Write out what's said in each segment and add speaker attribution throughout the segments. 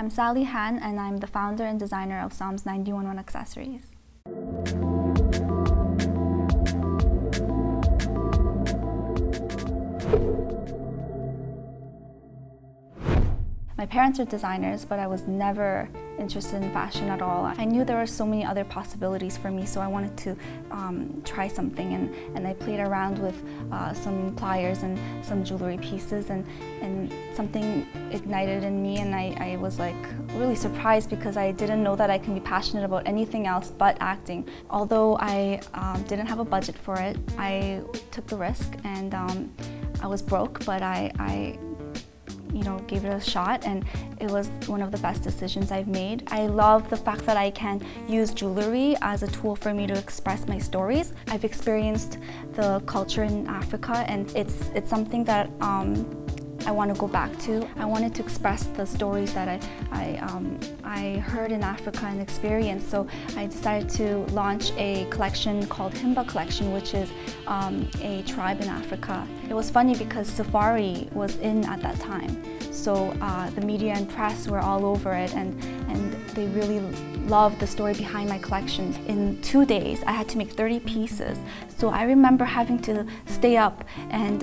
Speaker 1: I'm Sally Han, and I'm the founder and designer of Psalms 91 accessories. My parents are designers, but I was never interested in fashion at all. I knew there were so many other possibilities for me, so I wanted to try something, and I played around with some pliers and some jewelry pieces, and something ignited in me, and I was like really surprised because I didn't know that I can be passionate about anything else but acting. Although I didn't have a budget for it, I took the risk, and I was broke, but I gave it a shot, and it was one of the best decisions I've made. I love the fact that I can use jewelry as a tool for me to express my stories. I've experienced the culture in Africa, and it's something that I want to go back to. I wanted to express the stories that I heard in Africa and experienced, so I decided to launch a collection called Himba Collection, which is a tribe in Africa. It was funny because safari was in at that time, so the media and press were all over it, and they really loved the story behind my collections. In 2 days, I had to make 30 pieces, so I remember having to stay up and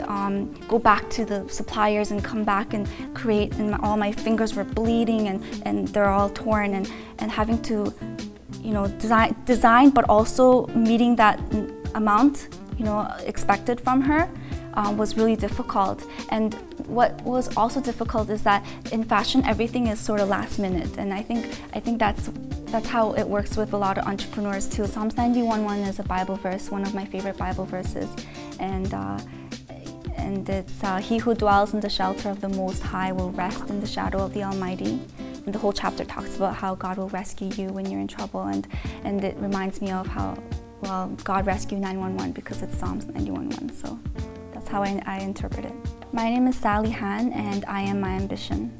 Speaker 1: go back to the suppliers and come back and create, and all my fingers were bleeding and they're all torn, and having to design but also meeting that amount expected from her was really difficult. And what was also difficult is that in fashion everything is sort of last minute, and I think that's how it works with a lot of entrepreneurs too. Psalms 91:1 is a Bible verse, one of my favorite Bible verses, and it's he who dwells in the shelter of the Most High will rest in the shadow of the Almighty. And the whole chapter talks about how God will rescue you when you're in trouble, and it reminds me of how, well, God rescued 911 because it's Psalms 91:1, so that's how I interpret it. My name is Sally Han, and I am my ambition.